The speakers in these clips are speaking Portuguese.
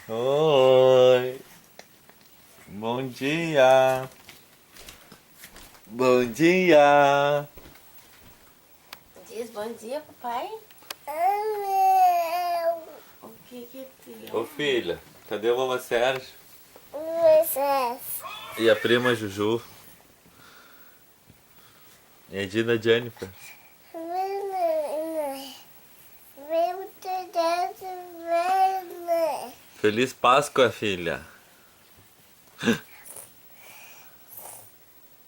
Oi. Bom dia. Bom dia. Diz bom dia, papai. O que tem? Ô filha, cadê o Mama Sérgio? E a prima Juju? E a Dina Jennifer? Feliz Páscoa, filha.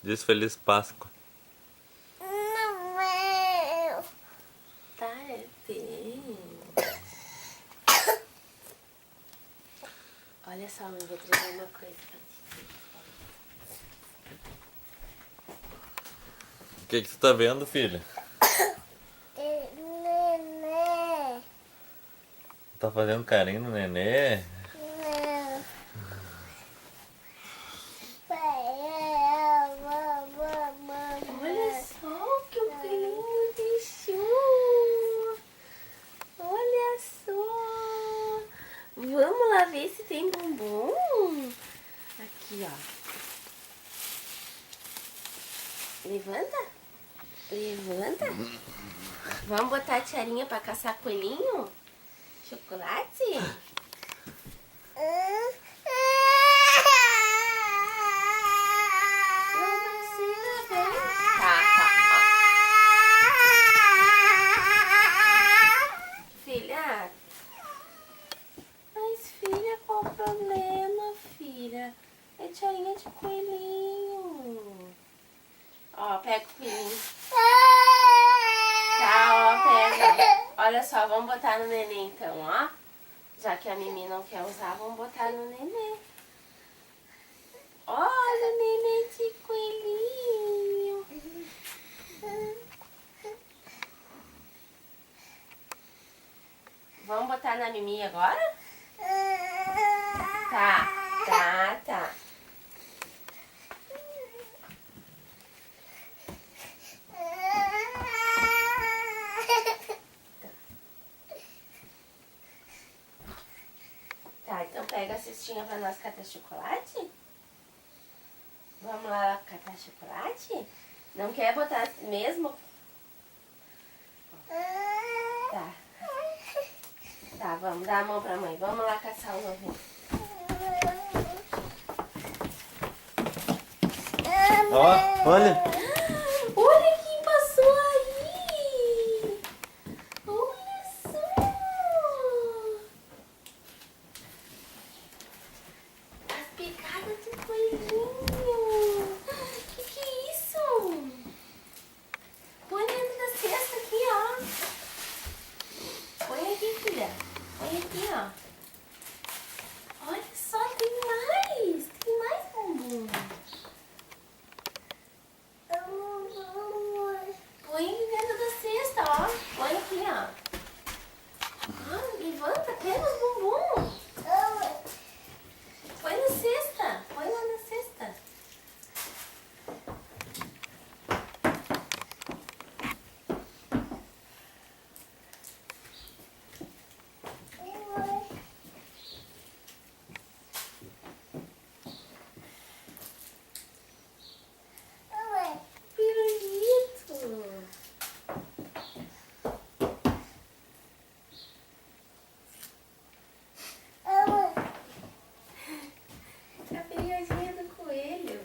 Diz Feliz Páscoa. Tá, tem. Olha só, eu vou trazer uma coisa pra ti. O que tu tá vendo, filha? Tá fazendo carinho no nenê? Olha só o que o filhinho deixou. Olha só. Vamos lá ver se tem bombom. Aqui, ó. Levanta. Levanta. Vamos botar a tiarinha pra caçar coelhinho? Chocolate? Não precisa, velho. Tá. Filha. Mas, filha, qual o problema, filha? É tiarinha de coelhinho. Ó, pega o coelhinho. Tá, ó, pega. Olha só, vamos botar no nenê então, ó. Já que a Mimi não quer usar, vamos botar no nenê. Olha o nenê de coelhinho. Vamos botar na Mimi agora? Tá. Tá, então pega a cestinha pra nós catar chocolate. Vamos lá catar chocolate? Não quer botar mesmo? Tá. Tá, vamos dar a mão pra mãe. Vamos lá caçar o novinho. Ó, olha. Olha quem passou aí! Olha só! As pegadas do coelhinho! Que é isso? Põe dentro da cesta aqui, ó. Põe aqui, filha. Põe aqui, ó. Olha só, tem mais! Tem mais bumbum. Põe dentro da cesta, ó. Põe aqui, ó. Ah, levanta, pega os bumbum. Põe na cesta. Põe lá na cesta. Pirulito. A pegadinha do coelho.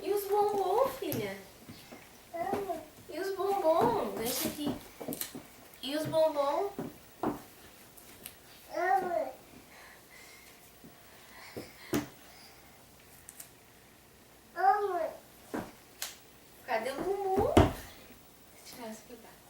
E os bombom, filha? E os bombom? Deixa aqui. E os bombom? Cadê o bumbum? Deixa eu tirar esse pedaço.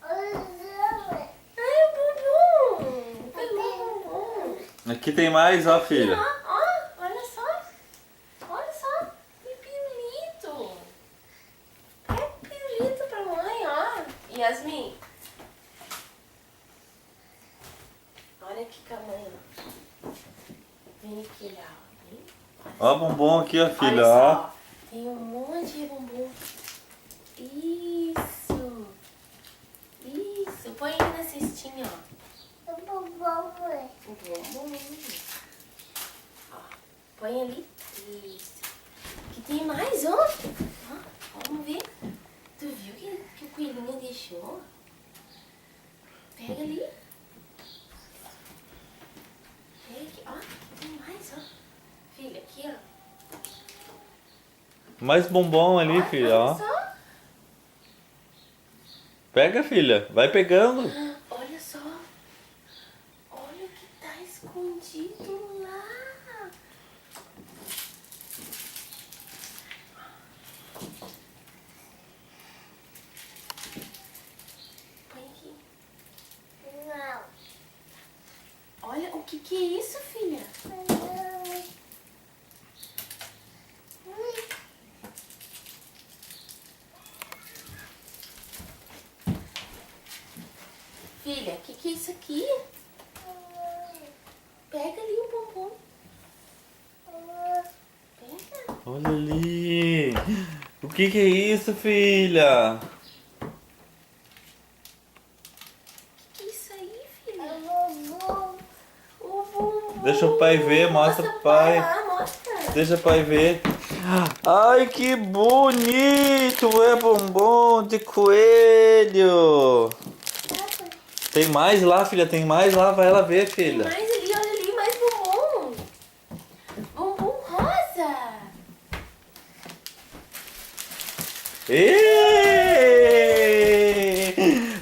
Ai, o bumbum! Pegou o bumbum. Aqui tem mais, ó, filha. Ó, olha só. Olha só. Que pirulito. É pirulito. Yasmin. Olha que tamanho. Vem aqui, ó. Vem. Ó, bombom aqui, ó, filha, Olha ó. só. Tem um monte de bombom. Isso. Isso. Põe aí na cestinha, ó. O bombom. Ó. Põe ali. Isso. Aqui tem mais, ó. Ó, vamos ver. Tu viu que o coelhinho deixou? Pega ali. Pega aqui, ó. Tem mais, ó. Filha, aqui, ó. Mais bombom ali, Olha, filha, ó. olha só. Pega, filha. Vai pegando. Olha só. Olha o que tá escondido lá. Põe aqui. Não. Olha, o que é isso, filha? Filha, o que é isso aqui? Pega ali o bombom. Pega. Olha ali. O que é isso, filha? O que é isso aí, filha? O bombom. Deixa o pai ver, mostra pro pai. Lá, mostra. Deixa o pai ver. Ai, que bonito! É bombom de coelho. Tem mais lá, filha, tem mais lá. Vai ela ver, Tem filha. mais ali, olha ali, mais bombom. Bombom rosa. Ê!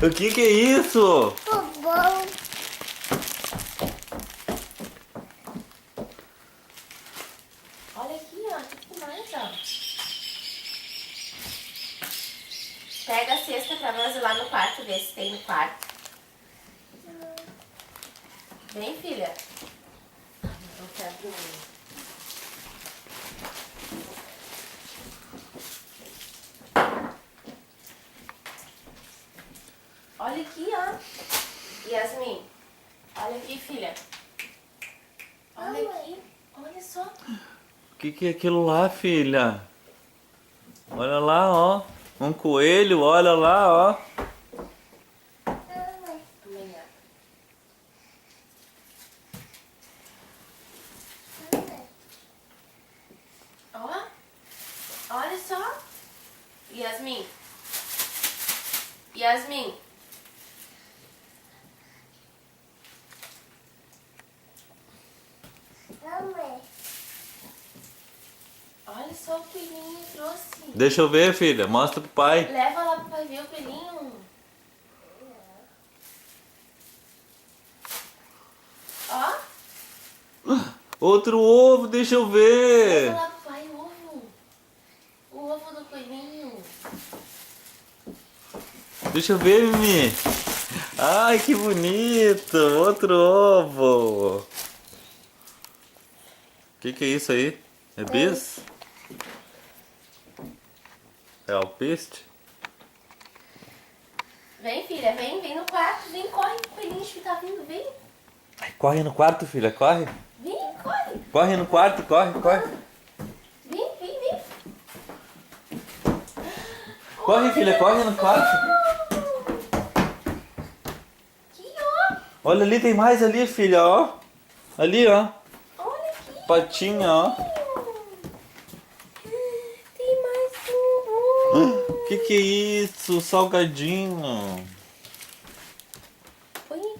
O que é isso? Bombom. Olha aqui, ó. Tem mais, ó. Pega a cesta pra nós ir lá no quarto, ver se tem no quarto. Vem, filha. Não quero abrir. Olha aqui, ó. Yasmin. Olha aqui, filha. Olha aqui. Olha só. O que é aquilo lá, filha? Olha lá, ó. Um coelho, olha lá, ó. Amanhã. Ó. Olha só. Yasmin. Yasmin. Olha só o coelhinho trouxe. Deixa eu ver, filha. Mostra pro pai. Leva lá pro pai ver o coelhinho. Ó. Outro ovo, deixa eu ver. Leva lá pro pai o ovo. O ovo do coelhinho. Deixa eu ver, Mimi. Ai, que bonito. Outro ovo. O que é isso aí? É bis? É alpiste? Vem, filha, vem no quarto, vem, corre, o coelhinho tá vindo, vem. Ai, corre no quarto, filha, corre. Vem, corre. Corre no quarto, corre. Vem. Corre, filha, corre no quarto. Aqui, ó. Olha ali, tem mais ali, filha, ó. Ali, ó. Olha aqui. Patinha, ó. Tem mais um. Que é isso? Salgadinho. Põe aqui.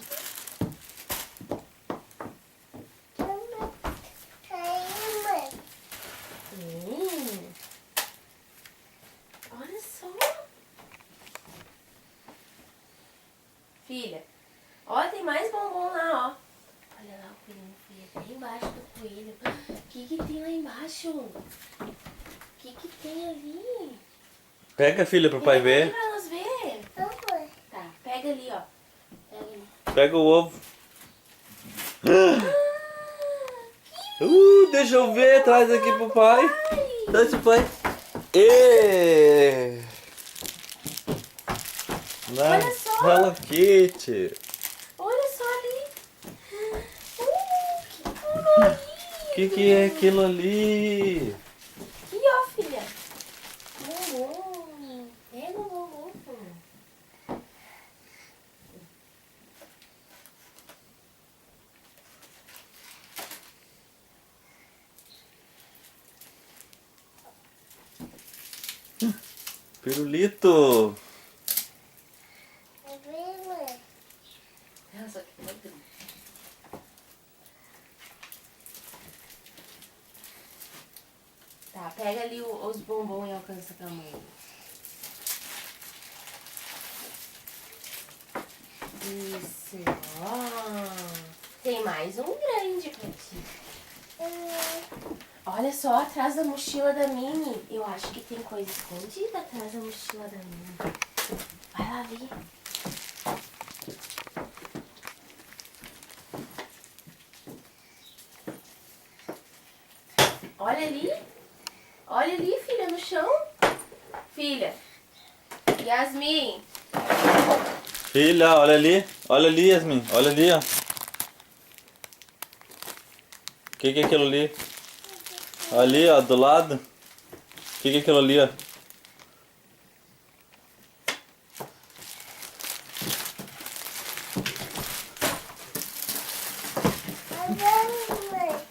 Olha só. Filha, ó, tem mais bombom lá, ó. Olha lá o coelhinho, filha, bem embaixo do coelho. O que tem lá embaixo? O que tem ali? Pega, filha, pro pai Pega ali ver. pra nós ver. Tá, pega ali, ó. Pega ali. Pega o ovo. Deixa eu ver. Traz aqui pro pai. Traz pro pai. Olha só. Hello Kitty. Olha só ali. Que colorinho. Que é aquilo ali? Aqui, ó, filha. Bombom. Pega o bombom. Pirulito. Nossa, que muito. Tá, pega ali os bombons e alcança pra mãe. Isso, ó. Tem mais um grande pra ti. Olha só, atrás da mochila da Mini. Eu acho que tem coisa escondida atrás da mochila da Mini. Vai lá ver. Olha ali. Olha ali, filha, no chão. Filha. Yasmin. Filha, olha ali. Olha ali, Yasmin. Olha ali, ó. O que é aquilo ali? Ali, ó, do lado. O que é aquilo ali, ó?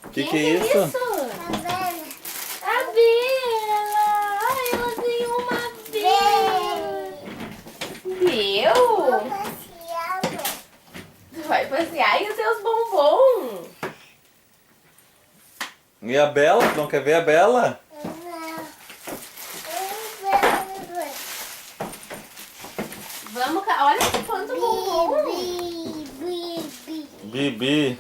O que é isso? Abelha! Ai, ela ganhou uma abelha! Deu? Tu vai passear e os teus bombons? E a Bela? Não quer ver a Bela? Vamos, olha quanto bombom! Bibi.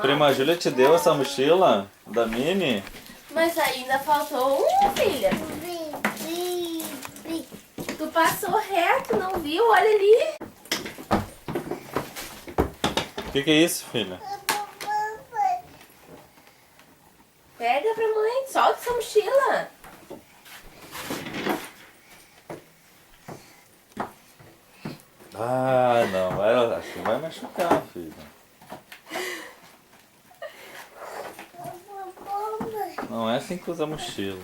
Prima Júlia te deu essa mochila da Mini? Mas ainda faltou um, filha. Tu passou reto, não viu? Olha ali. O que é isso, filha? Pega pra mãe, solta essa mochila. Ah, não. Acho que vai machucar, filha. Não é assim que usa mochila.